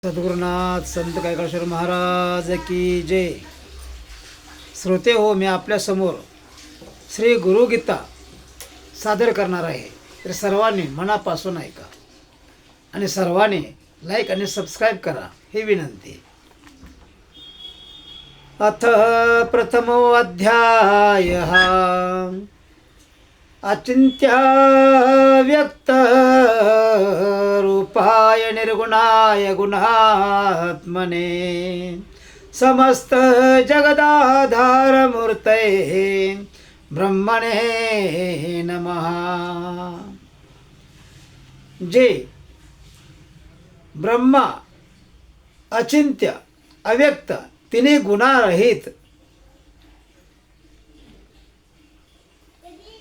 सद्गुरुनाथ संत कैकाळेश्वर महाराज की जय. श्रोते हो, मी आपल्यासमोर श्री गुरुगीता सादर करणार आहे. तर सर्वांनी मनापासून ऐका आणि सर्वांनी लाईक आणि सबस्क्राईब करा ही विनंती. अथ प्रथमो अध्याय अचिंत्य व्यक्त रूपाय निर्गुणाय गुणात्मने समस्त जगदाधार मूर्तये ब्रह्मणे नमः. जे ब्रह्मा अचिंत्य अव्यक्त तिने गुणारहित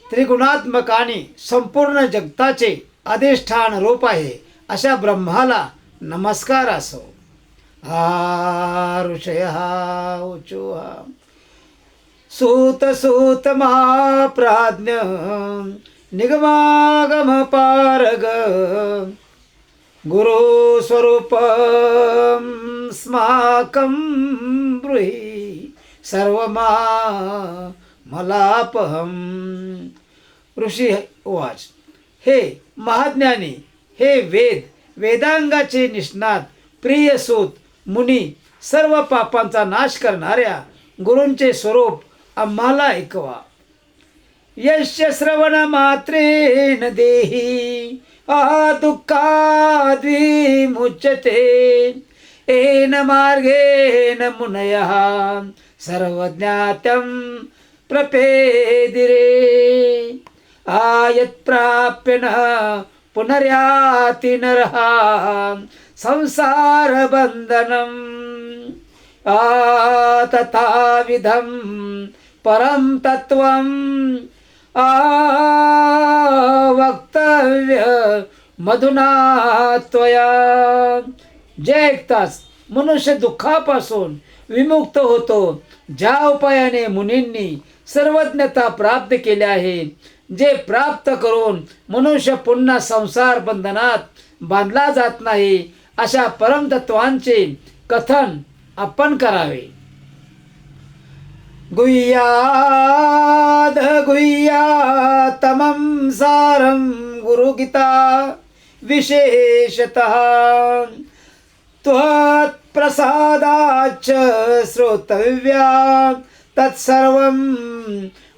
त्रिगुणात्मक आणि संपूर्ण जगताचे अधिष्ठान रूप आहे अशा ब्रह्माला नमस्कार असो. हा ऋषय उचुहा सूत सूत महाप्राज्ञ निगमागम पारग गुरु स्वरूप स्माकं ब्रूहि सर्वमा मलापहम. ऋषी वाच, हे महाज्ञानी, हे वेदांगाचे निष्णात प्रिय सूत मुनी, सर्व पापांचा नाश करणाऱ्या गुरूंचे स्वरूप आम्हाला ऐकवा. यस्य श्रवण मात्रेन देही दुःखाद्विमुच्यते येन मार्गेण मुनयः सर्वज्ञातं प्रपेदिरे. यत्प्राप्य न पुनर्याति नरः संसारबन्धनं तथाविधं परं तत्त्वं वक्तव्य मधुना त्वया. जे ऐकताच मनुष्य दुःखापासून विमुक्त होतो, ज्या उपायाने मुनींनी सर्वज्ञता प्राप्त केली आहे, जे प्राप्त करून मनुष्य पुन्हा संसार बंधनात बांधला जात नाही, अशा परमतत्वांचे कथन आपण करावे. गुह्याद गुह्यातमं सारं गुरुगीता विशेषतः त्वत्प्रसादाच्च श्रोतव्या तत्सर्वं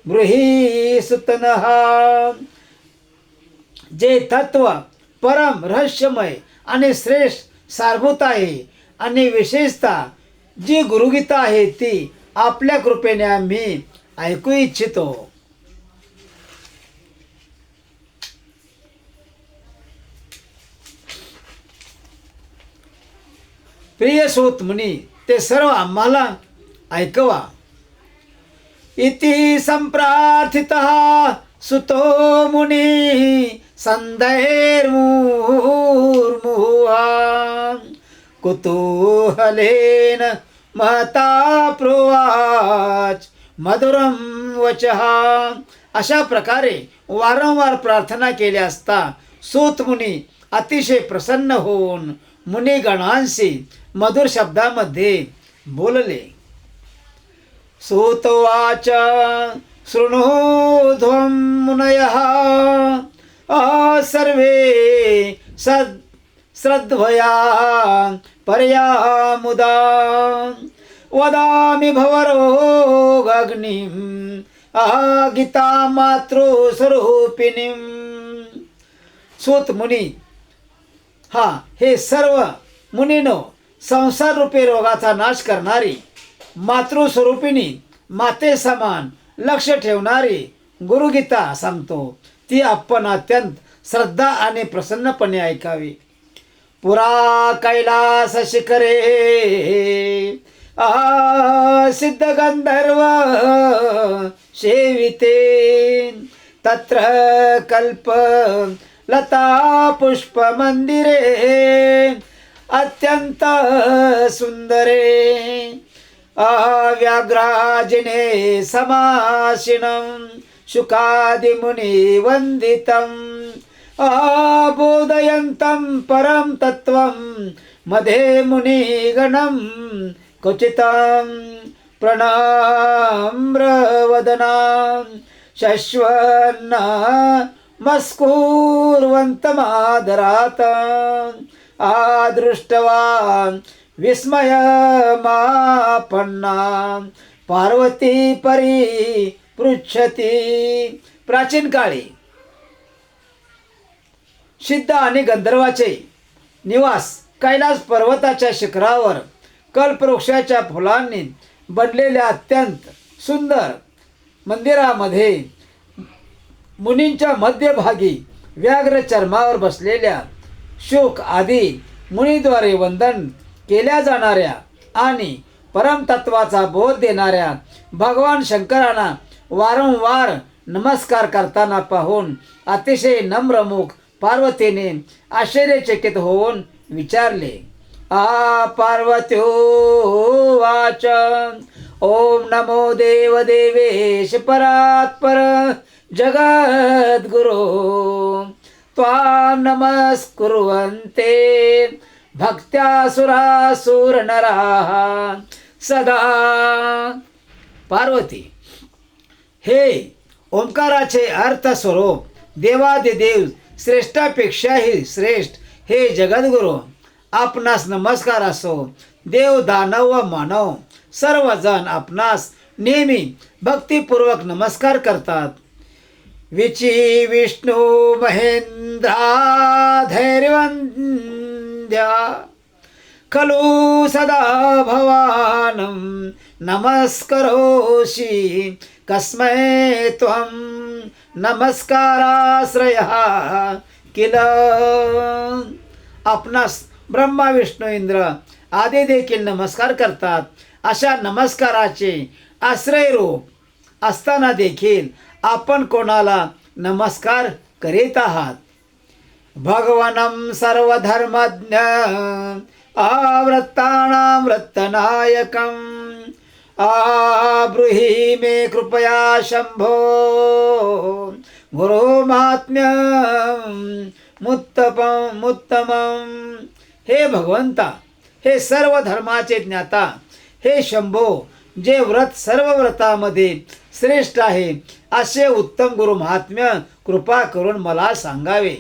ब्रूहि सुतनः. जे तत्व परम रहस्यमय आणि श्रेष्ठ सारभूत आहे आणि विशेषतः जी गुरुगीता आहे ती आपल्या कृपेने आम्ही ऐकू इच्छितो. प्रिय सूत मुनी, ते सर्व आम्हाला ऐकवा. इति संप्रार्थितः सुतो मुनी संदैर्मुहुर्मुहुः कुतूहलेन महता प्रोवाच मधुरं वचः. अशा प्रकारे वारंवार प्रार्थना केली असता सूत मुनी अतिशय प्रसन्न होऊन मुनिगणांशी मधुर शब्दामध्ये बोलले. सूतवाच, शृणोध्वं मुनयः सर्वे श्रद्धया परया मुदा वदामि भवरोगग्निं गीता मातृस्वरूपिणीं. सूत मुनी, हे सर्व मुनीनो, संसार रूपी रोगाचा नाश करणारी मातृस्वरूपिणी, माते समान लक्ष ठेवणारी गुरुगीता सांगतो. ती आपण अत्यंत श्रद्धा आणि प्रसन्नपणे ऐकावी. पुरा कैलास शिखरे सिद्ध गंधर्व सेविते तत्र कल्प लता पुष्प मंदिरे अत्यंत सुंदरे व्याघ्राजिने समासीनं शुकादिमुनि वंदितं बोधयन्तं परं तत्त्वं मध्ये मुनिगणं क्वचितं प्रणम्रवदनां शश्वन्नमस्कुर्वन्तमादरात् आदृष्टवान् विस्मयमापन्ना पार्वती परिपृच्छती. प्राचीन काळी सिद्ध आणि गंधर्वाचे निवास कैलास पर्वताच्या शिखरावर कल्पवृक्षाच्या फुलांनी बनलेल्या अत्यंत सुंदर मंदिरामध्ये मुनींच्या मध्यभागी व्याघ्र चर्मावर बसलेल्या शुक आदी मुनीद्वारे वंदन केल्या जाणाऱ्या आणि परमतत्वाचा बोध देणाऱ्या भगवान शंकरांना वारंवार नमस्कार करताना पाहून अतिशय नम्रमुख पार्वतीने आश्चर्यचकित होऊन विचारले. पार्वत्योवाच ओम नमो देवदेवेश परात्पर जगद्गुरो त्वां नमस्कुर्वन्ते भक्त्यासुरासुरनराः सदा. पार्वती, हे ओंकाराचे अर्थस्वरूप देवादिदेव श्रेष्ठापेक्षाही श्रेष्ठ हे जगद्गुरू, आपणास नमस्कार असो. देव दानव व मानव सर्वजण आपणास नेहमी भक्तिपूर्वक नमस्कार करतात. विची विष्णू महेंद्रा धैर्यवंद्या खलु सदा भवानं नमस्करोषि कस्मै त्वं नमस्काराश्रयः किल. आपणास ब्रह्मा विष्णू इंद्र आदी देखील नमस्कार करतात. अशा नमस्काराचे आश्रयरूप असताना देखील आपण कोणाला नमस्कार करीत आहात? भगवानं सर्वधर्मज्ञ आवृत्तानां वृत्तनायकं ब्रूहि मे कृपया शंभो गुरुमात्म्यं मुत्तमं. हे भगवंता, हे सर्व धर्माचे ज्ञाता, हे शंभो, जे व्रत सर्व व्रतामध्ये श्रेष्ठ आहे असे उत्तम गुरु महात्म्य कृपा करून मला सांगावे.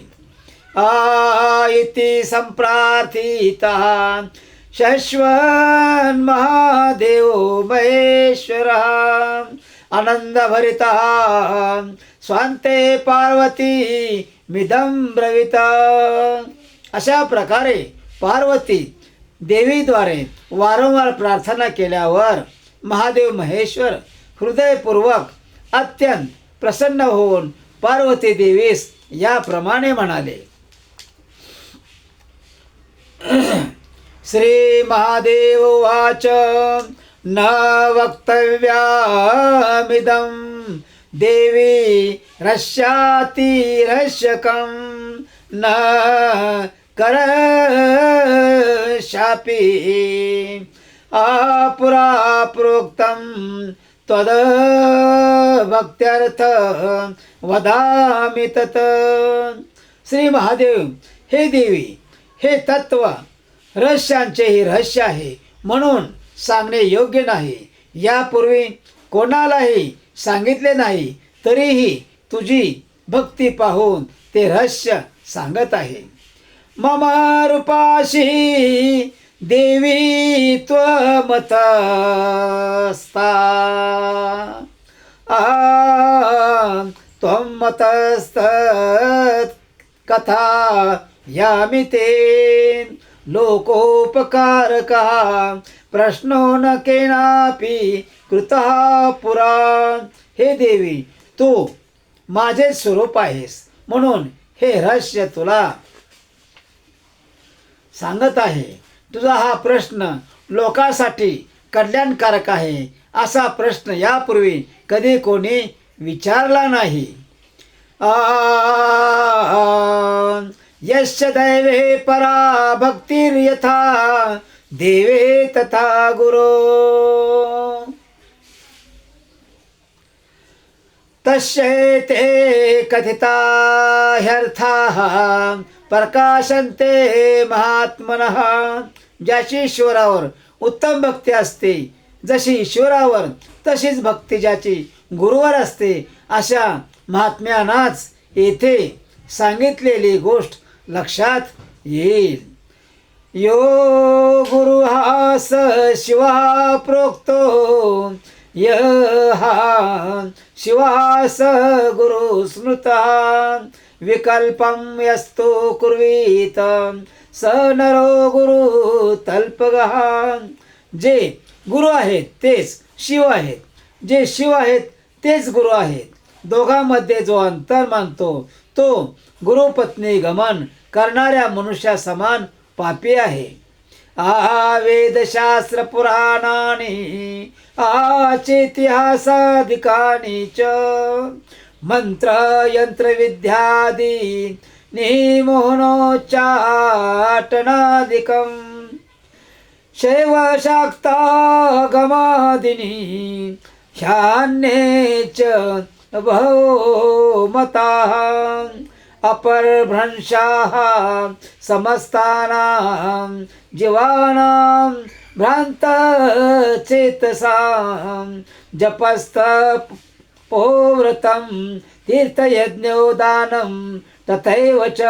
इति संप्रार्थितः शश्वन् महादेव महेश्वरः आनंदभरितः स्वान्ते पार्वती मिदं ब्रवीत. अशा प्रकारे पार्वती देवीद्वारे वारंवार प्रार्थना केल्यावर महादेव महेश्वर हृदयपूर्वक अत्यंत प्रसन्न होऊन पार्वती देवीस याप्रमाणे म्हणाले. श्री महादेव उवाच न वक्तव्यमिदं देवी रस्यातिरस्यकं न करशापि पुरा प्रोक्तं त्वद्भक्त्यर्थ वदामि तत्. श्री महादेव, हे देवी, हे तत्व रहस्यांचेही रहस्य आहे म्हणून सांगणे योग्य नाही. यापूर्वी कोणालाही सांगितले नाही, तरीही तुझी भक्ती पाहून ते रहस्य सांगत आहे. मम रूपाशी देवी त्वमतस्ता त्वमतस्तत् कथा यामि ते लोकोपकारकः प्रश्नो न केनापि कृतः पुरा. हे देवी, तू माझे स्वरूप आहेस म्हणून हे रहस्य तुला सांगत आहे. तुझा हा प्रश्न लोकांसाठी कल्याणकारक आहे असा प्रश्न यापूर्वी कधी कोणी विचारला नाही. यस्य दैवे परा भक्तिर्यथा देवे तथा गुरो. तस्यैते कथिता ह्यर्थाः प्रकाशन्ते महात्मनः. ज्याची ईश्वरावर उत्तम भक्ती असते, जशी ईश्वरावर तशीच भक्ती ज्याची गुरुवर असते, अशा महात्म्यांनाच येथे सांगितलेली गोष्ट लक्षात येईल. यो गुरुः स शिवः प्रोक्तो यः शिवः स गुरु स्मृतः विकल्पं यस्तु कुर्वीत स नरो गुरु तल्पगः. जे गुरु आहेत तेच शिव आहेत, जे शिव आहेत तेच गुरु आहेत. दोघांमध्ये जो अंतर मानतो तो गुरुपत्नी गमन करणाऱ्या मनुष्या समान पापी आहे. वेदशास्त्र पुराणानि आचेतिहासादिकानि च मंत्र यंत्र विद्यादी निमोहनोच्चाटनादिकं शैव शाक्तागमादिनी ह्यान्ये च बहुमताः अपरभ्रंशाः समस्तानां जीवानां भ्रान्तचेतसां जपस्तपोव्रतं तीर्थयज्ञोदानं तथैव च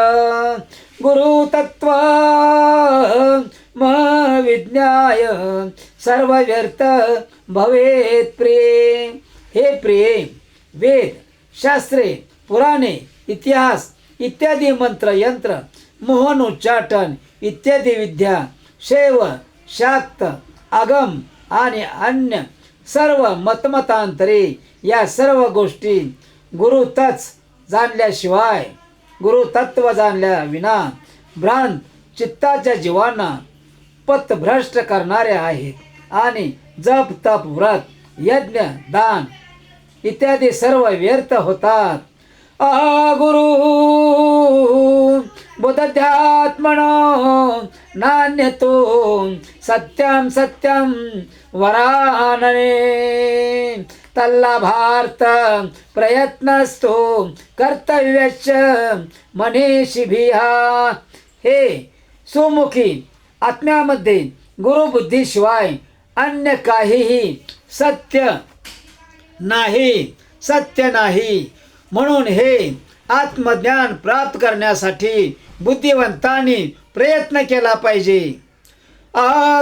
गुरुतत्त्वमविज्ञाय सर्वव्यर्थ भवेत् प्रिये. हे प्रिये, वेद शास्त्रे पुराणे इतिहास इत्यादी मंत्र यंत्र मोहन उच्चाटन इत्यादी विद्या शैव शाक्त आगम आणि अन्य सर्व मतमतांतरे या सर्व गोष्टी गुरुतच जाणल्याशिवाय, गुरुतत्व जाणल्या विना भ्रांत चित्ताच्या जीवांना पथभ्रष्ट करणारे आहेत. आणि जप तप व्रत यज्ञ दान इत्यादी सर्व व्यर्थ होतात. गुरु बुद्ध्यात्मनो नान्यतो सत्यं सत्यं वरानने तल्लाभार्थ प्रयत्नस्तु कर्तव्यश्च मनीषिभिः. हे सुमुखी आत्म्यामध्ये गुरुबुद्धीशिवाय अन्य काहीही सत्य नाही. म्हणून हे आत्मज्ञान प्राप्त करण्यासाठी बुद्धिवंतांनी प्रयत्न केला पाहिजे.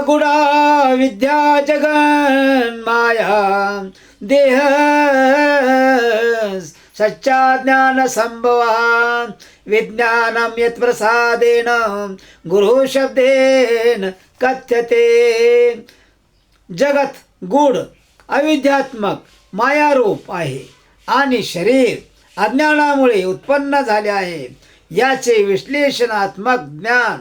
गुडा विद्या जगन माया देह सच्चा ज्ञान संभवा विज्ञानम यत् प्रसादेन गुरु शब्देन कथ्यते. जगत गूढ अविद्यात्मक मायारूप आहे आणि शरीर अज्ञानामुळे उत्पन्न झाले आहे. याचे विश्लेषणात्मक ज्ञान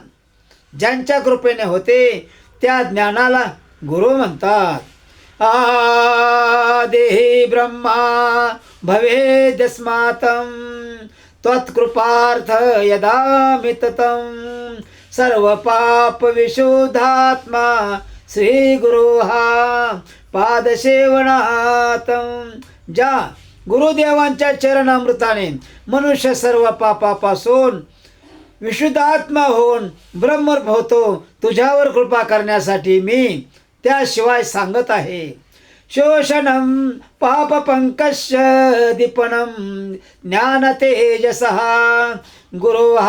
ज्यांच्या कृपेने होते त्या ज्ञानाला गुरु म्हणतात. देहि ब्रह्मा भवेद्यस्मातं त्वत्कृपार्थ यदा मिततं सर्व पाप विशुद्धात्मा श्री गुरुः पादसेवनातं. ज्या गुरुदेवांच्या चरणामृताने मनुष्य सर्व पापापासून विशुद्धात्मा होऊन ब्रह्मरूप होतो, तुझ्यावर कृपा करण्यासाठी मी त्याशिवाय सांगत आहे. शोषणं पापपंकस्य दीपनं ज्ञानतेजसः गुरुः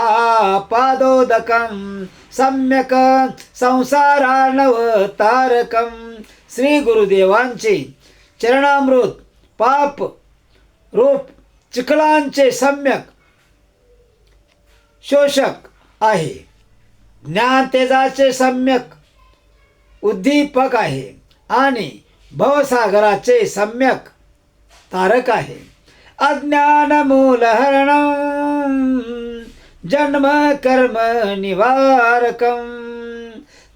पादोदकं सम्यक संसारार्णवतारकं. श्री गुरुदेवांचे चरणामृत पाप रूप चिखलांचे सम्यक शोषक आहे, ज्ञान तेजाचे सम्यक उद्दीपक आहे आणि भवसागराचे सम्यक तारक आहे. अज्ञानमूलहरणं जन्म कर्म निवारकं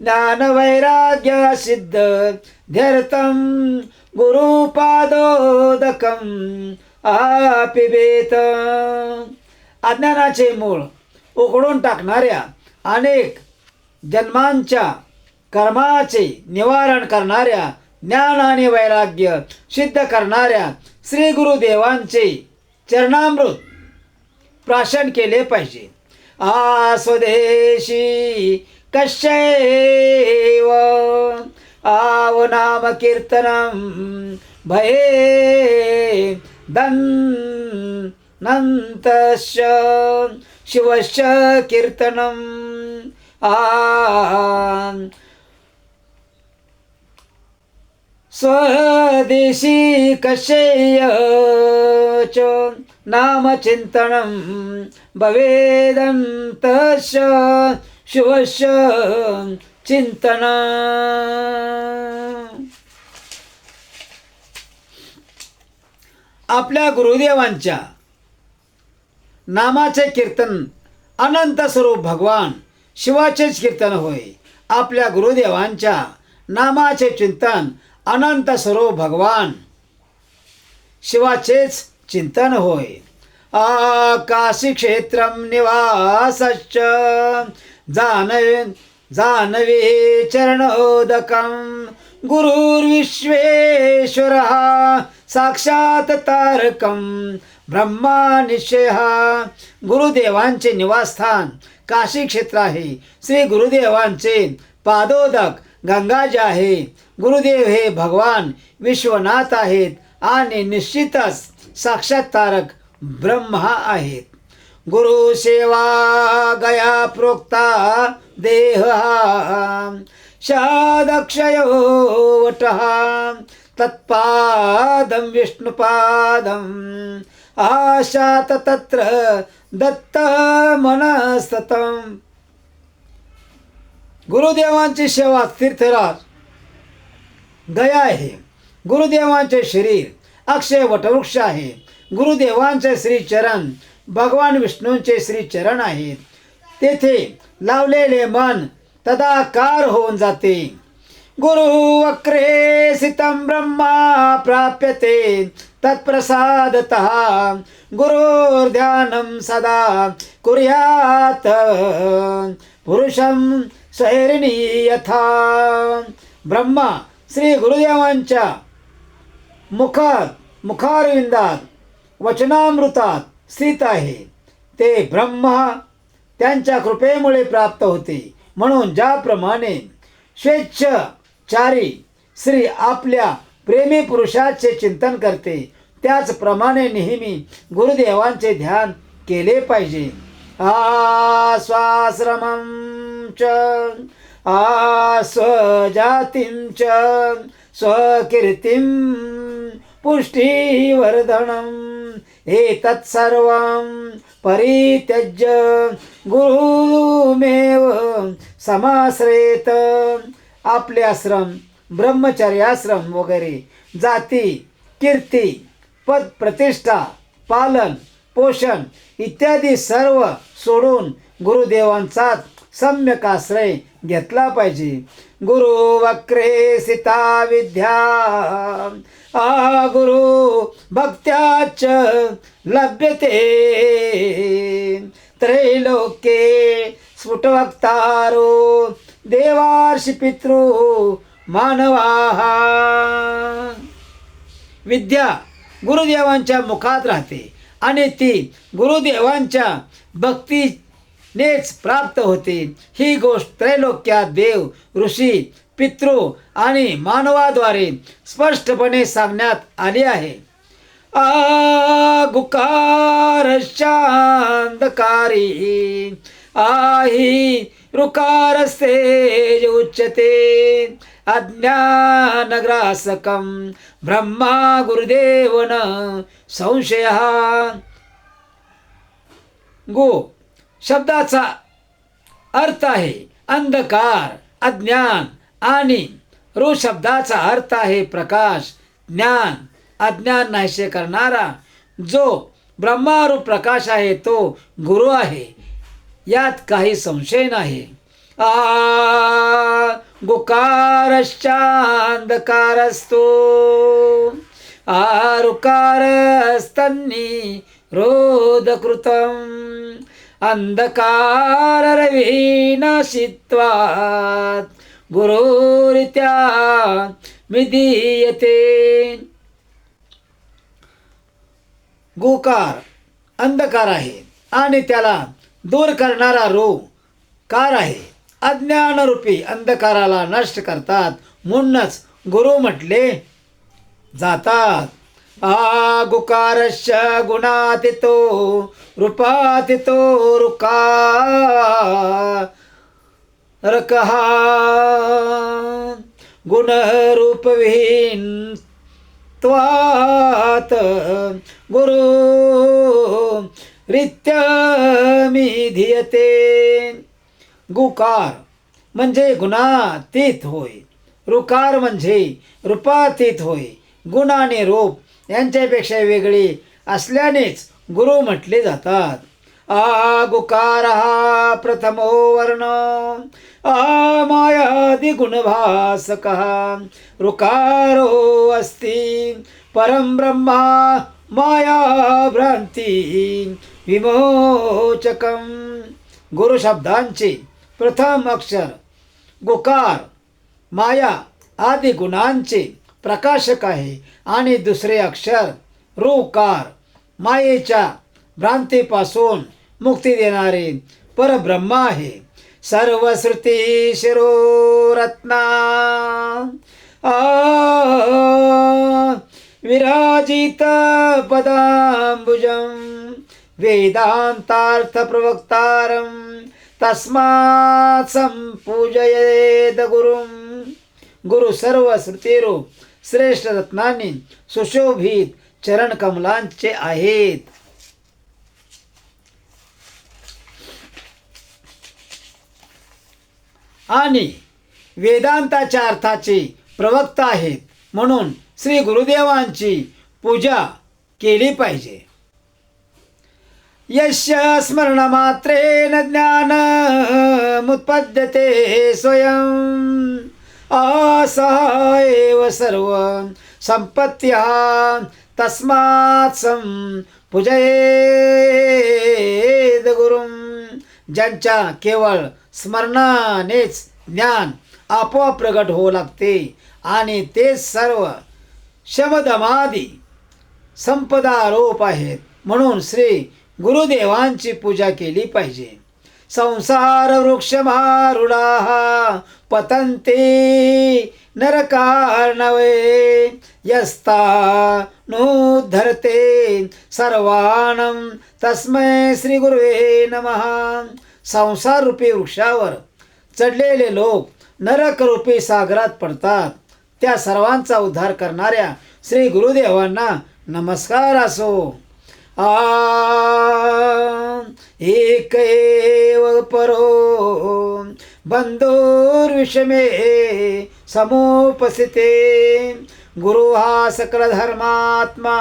ज्ञानवैराग्य सिद्ध ध्यर्थं गुरुपादोदकं आपिबेत. अज्ञानाचे मूळ उखडून टाकणाऱ्या अनेक जन्मांच्या कर्माचे निवारण करणाऱ्या ज्ञान आणि वैराग्य सिद्ध करणाऱ्या श्री गुरुदेवांचे चरणामृत प्राशन केले पाहिजे. स्वदेशी कश्यैव आवनाम कीर्तनम भये दन्नन्तश्च शिवश्च कीर्तनम स्वदेशी कश्यय च नाम चिंतनं भवेदन्तश्च शिवस्य चिंतनं. आपल्या गुरुदेवांच्या नामाचे कीर्तन अनंत स्वरूप भगवान शिवाचेच कीर्तन होय. आपल्या गुरुदेवांच्या नामाचे चिंतन अनंत स्वरूप भगवान शिवाचेच चिंतन होय. काशी क्षेत्रम निवासश्च जानवे चरणोदकं गुरुर्विश्वेश्वरः साक्षात तारकं ब्रह्मा निश्चयः. गुरुदेवांचे निवासस्थान काशी क्षेत्र आहे. श्री गुरुदेवांचे पादोदक गंगा जी आहे. गुरुदेव हे भगवान विश्वनाथ आहेत आणि निश्चितच साक्षात तारक ब्रह्मा आहेत. गुरु सेवा गया प्रोक्ता देह शादक्षयो वटः तत्पादं विष्णुपादं आशात तत्र दत्त मनस्ततं. गुरुदेवांची सेवा तीर्थराज गया आहे. गुरुदेवांचे शरीर अक्षय वटवृक्ष आहे. गुरुदेवांचे श्रीचरण भगवान विष्णूंचे श्रीचरण आहेत. तेथे लावलेले मन तदाकार होऊन जाते. गुरु वक्रे सितं ब्रह्मा प्राप्यते तत्प्रसादतः गुरुर्ध्यानं सदा कुर्यात् पुरुषं स्वैरिणी यथा. ब्रह्मा श्री गुरुदेवांच्या मुखारविंदात वचनामृतात स्थित आहे. ते ब्रह्मा त्यांच्या कृपेमुळे प्राप्त होते. म्हणून ज्याप्रमाणे स्वेच्छाचारी श्री आपल्या प्रेमी पुरुषाचे चिंतन करते त्याचप्रमाणे नेहमी गुरुदेवांचे ध्यान केले पाहिजे. स्वाश्रमं च स्वजातिं च स्वकीर्तिं पुष्टिवर्धनम् एतत्सर्वं परित्यज्य गुरुमेव समाश्रयेत. आपले आश्रम ब्रह्मचर्याश्रम वगैरे जाती कीर्ती पद प्रतिष्ठा पालन पोषण इत्यादी सर्व सोडून गुरुदेवांचा सम्यक आश्रय घेतला पाहिजे. गुरु वक्रे सिता विद्या गुरु भक्त्याच लभ्यते त्रैलोक्ये स्फुटवक्तारो देवार्षि पितृ मानवाः. विद्या गुरुदेवांच्या मुखात राहते आणि ती गुरुदेवांच्या भक्तीनेच प्राप्त होते. ही गोष्ट त्रैलोक्यात देव ऋषी पितृ आणि मानवाद्वारे स्पष्टपणे सांगण्यात आली आहे. गुकारश्चांधकारी आही ऋकारस्ते उच्यते अज्ञानग्रासकं ब्रह्मा गुरुदेवन संशयः. गो शब्दाचा अर्थ आहे अंधकार अज्ञान आणि ऋ शब्दाचा अर्थ आहे प्रकाश ज्ञान. अज्ञान नाहीसे करणारा जो ब्रह्मारूप प्रकाश आहे तो गुरु आहे यात काही संशय नाही. गुकारश्चांधकारस्तु ऋकारस्तन्नि रोधकृतम् अंधकाररवीनाशित्वात् गुरुरित्या विधीयते. गुकार अंधकार आहे आणि त्याला दूर करणारा रो कार आहे. अज्ञानरूपी अंधकाराला नष्ट करतात म्हणूनच गुरु म्हटले जातात. गुकारस्य गुणातीतो रूपातीतो रुकारकः. गुणरूपविहीन त्वात गुरु रित्यमिधीयते. गुकार म्हणजे गुणातीत होय, रुकार म्हणजे रूपातीत होय. गुण आणि रूप यांच्यापेक्षा वेगळे असल्यानेच गुरु म्हटले जातात. गुकार हा प्रथमो वर्ण मायादि गुणभासक. रुकारो अस्ति परम ब्रह्मा माया भ्रांती विमोचकम. गुरु शब्दांचे प्रथम अक्षर गुकार माया आदी गुणांचे प्रकाशक आहे आणि दुसरे अक्षर रुकार मायेच्या भ्रांतीपासून मुक्ती देणारे परब्रह्म आहे. सर्व श्रुती शिरोरत्ना विराजित पदांबुजं वेदांतार्थ प्रवक्तारं तस्मात् संपूजयेद गुरुं. गुरु सर्व श्रुतीरूप श्रेष्ठ रत्नांनी सुशोभित चरण कमलांचे आहेत. आणि वेदांताच्या अर्थाचे प्रवक्ता आहेत म्हणून श्री गुरुदेवांची पूजा केली पाहिजे. यस्य स्मरणमात्रेण ज्ञानमुत्पद्यते स्वयं आसा एव सर्व संपत्त्या तस्मात् संपूजयेद गुरुं. ज्यांच्या केवळ स्मरणानेच ज्ञान आपोआप प्रगट होऊ लागते आणि ते सर्व शमदमादी संपदा रूप आहेत म्हणून श्री गुरुदेवांची पूजा केली पाहिजे. संसार वृक्षमारूढाः पतन्ते नरकार्णवे यस्तानुद्धरते सर्वाणं तस्मै श्री गुरुवे नमः. संसार रूपी वृक्षावर चढलेले लोक नरक रूपी सागरात पडतात. त्या सर्वांचा उद्धार करणाऱ्या श्री गुरुदेवांना नमस्कार असो. एक एव परो बंधुर्विषमे समुपस्थिते. गुरु हा सकल धर्मात्मा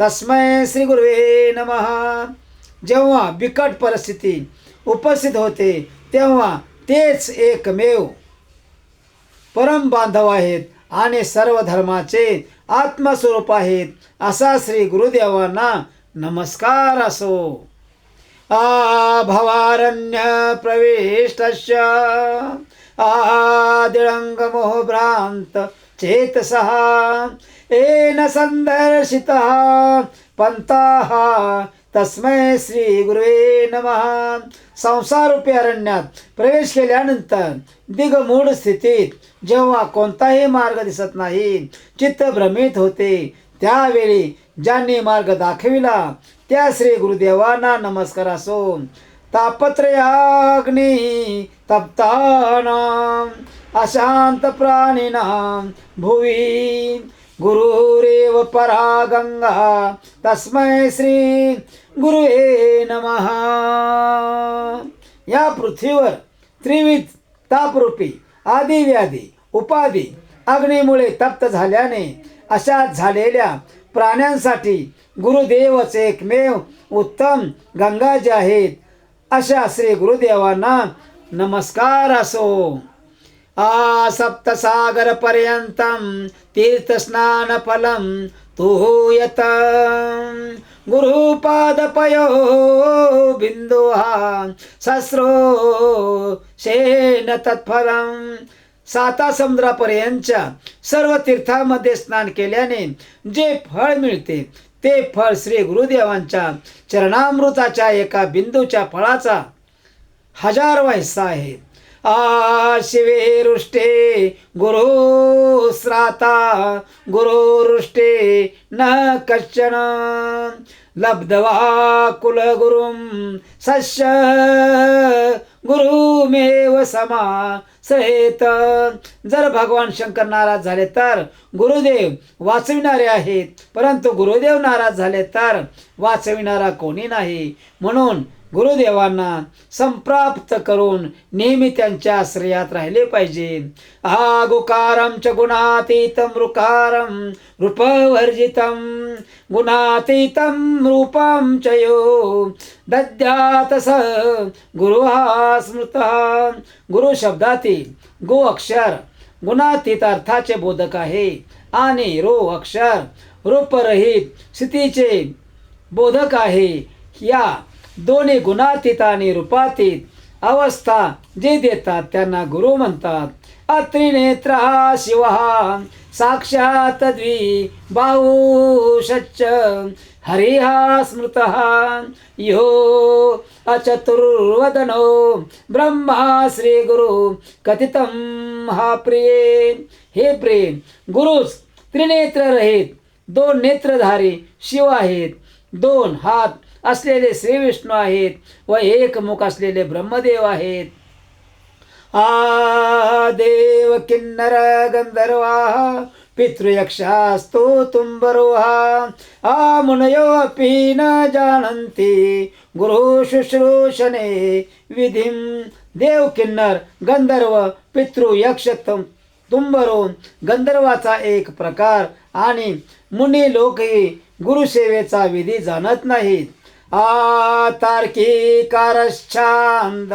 तस्मै श्री गुरुवे नमः. जेव्हा बिकट परिस्थिती उपस्थित होते तेव्हा तेच एकमेव परम बांधव आहेत आणि सर्व धर्माचे आत्मस्वरूप आहेत असा श्री गुरुदेवांना नमस्कार असो. भवारण्य प्रविष्टस्य आदिळंगमोहभ्रांत चेतसः येन संदर्शितः पंथः तस्मै श्री गुरुवे नमः. संसारूपी अरण्यात प्रवेश केल्यानंतर दिगमूढ स्थितीत जेव्हा कोणताही मार्ग दिसत नाही, चित्त भ्रमित होते, त्यावेळी ज्यांनी मार्ग दाखविला त्या श्री गुरुदेवांना नमस्कार असो. तापत्रयाग्नी तप्तानां अशांत प्राणिनां भुवी गुरुरेव परा गंगा तस्मै श्री गुरुवे नमः. या पृथ्वीवर त्रिविध तापरूपी आदी व्याधी उपाधी अग्नीमुळे तप्त झाल्याने अशा झालेल्या प्राण्यांसाठी गुरुदेवच एकमेव उत्तम गंगाजी आहेत अशा श्री गुरुदेवांना नमस्कार असो. सप्तसागर पर्यंतम तीर्थस्नान फलम तूयत गुरुपादपयो बिंदुहा सहस्रो शेन तत्फलम साता समुद्रापर्यंतच्या सर्व तीर्थामध्ये स्नान केल्याने जे फळ मिळते ते फळ श्री गुरुदेवांच्या चरणामृताच्या एका बिंदूच्या फळाचा 1000वा हिस्सा आहे. शिवे रुष्टे गुरु श्राता गुरुरुष्टे न कश्चन लब्ध्वा कुलगुरुं सस्य गुरुमेव समाश्रयेत. जर भगवान शंकर नाराज झाले तर गुरुदेव वाचविणारे आहेत, परंतु गुरुदेव नाराज झाले तर वाचविणारा कोणी नाही. म्हणून गुरुदेवांना संप्राप्त करून नेहमी त्यांच्या आश्रयात राहिले पाहिजे. गुकारं च गुणातीतं रुकारं रूपवर्जितं गुणातीतं रूपं च यो दद्यात स गुरु स्मृतः. गुरु शब्दातील गो अक्षर गुणातीत अर्थाचे बोधक आहे आणि रो अक्षर रूपरहित स्थितीचे बोधक आहे. या दोन्ही गुणातीत आणि रूपातीत अवस्था जे देतात त्यांना गुरु म्हणतात. अत्रिनेत्रा शिव साक्षात द्विबाहुश्च हरिः स्मृतः यो अचतुर्वदनो ब्रह्मा श्री गुरु कथितं हा प्रिये. हे प्रिय, गुरुच त्रिनेत्र रहित 2 नेत्रधारी शिव आहेत, 2 हात असलेले श्री विष्णू आहेत व 1 मुख असलेले ब्रह्मदेव आहेत. देव किन्नर गंधर्वा पितृयक्षास्तु तुम्बरोहा मुनयो अपि न जानन्ति गुरु शुश्रूषणे विधिं. देव किन्नर गंधर्व पितृ यक्ष तुंबरो गंधर्वाचा एक प्रकार आणि मुनी लोकही गुरुसेवेचा विधी जाणत नाहीत. तार्किकारश्चान्द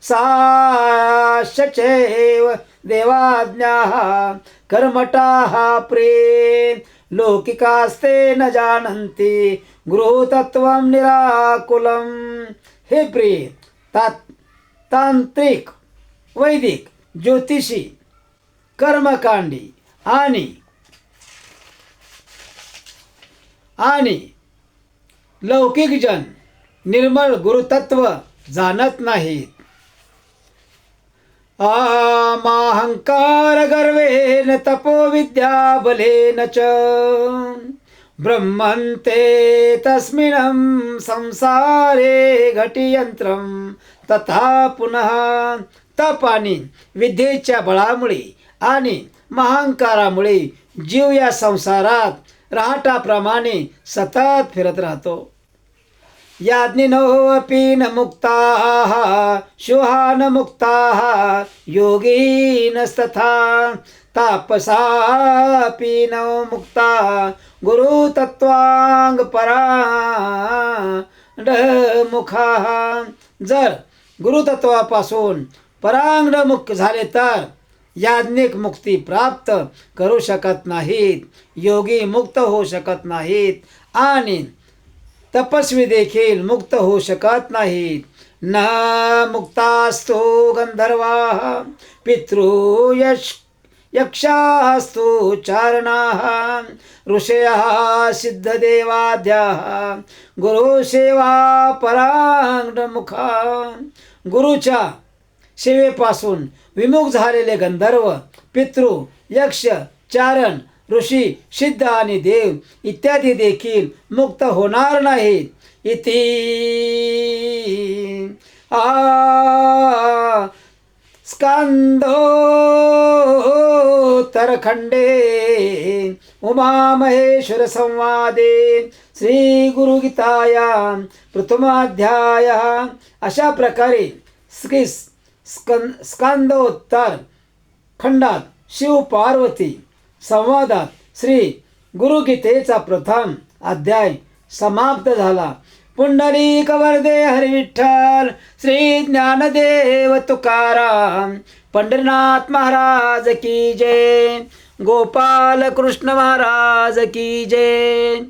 साशचैव देवाज्ञाः कर्मटाः प्रे लौकिकास्ते न जानन्ति गुरुतत्त्वं निराकुलं. हे प्रिय, तांत्रिक, वैदिक, ज्योतिषी, कर्मकांडी आणि लौकिक जन निर्मळ गुरुतत्व जाणत नाहीत. माहंकार गर्वेन तपो विद्या बलेन च ब्रह्मन्ते तस्मिन् संसारे घटियंत्रं तथा पुनः. तप आणि विद्येच्या बळामुळे आणि महांकारामुळे जीव या संसारात रहाटाप्रमाणे सतत फिरत राहतो. याज्ञिनो अपि न मुक्ताः शुहा न मुक्ताः योगिनस्तथा तापसापि न मुक्ताः गुरुतत्त्वांगपराङ्मुखाः. जर गुरुतत्वापासून परांगमुख झाले तर याज्ञिक मुक्ती प्राप्त करू शकत नाहीत, योगी मुक्त होऊ शकत नाहीत आणि तपस्वी देखील मुक्त होऊ शकत नाहीत. न मुक्तास्तु गंधर्वाः पितृयक्षास्तु चारणाः ऋषयः सिद्धदेवाद्याः गुरुसेवा पराङ्मुखा. गुरुच्या सेवेपासून विमुख झालेले गंधर्व, पितृ, यक्ष, चारण, ऋषी, सिद्ध आणि देव इत्यादी देखील मुक्त होणार नाहीत. इति स्कंदोत्तरखंडे उमामहेश्वर संवादे श्री गुरुगीतायां प्रथमाध्यायः. अशा प्रकारे स्कंदोत्तर खंडात शिव पार्वती संवादात श्री गुरुगीतेचा प्रथम अध्याय समाप्त झाला. पुंडलिक वरदे हरी विठ्ठल. श्री ज्ञानदेव तुकाराम पंढरीनाथ महाराज की जय. गोपाल कृष्ण महाराज की जय.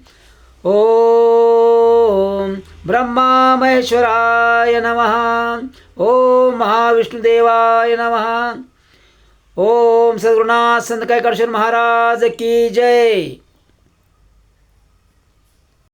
ओम ब्रह्मा महेश्वराय नमः. ओम महाविष्णुदेवाय नमः. ओम सद्गुरुनाथ संत कैकाडश्वर महाराज की जय.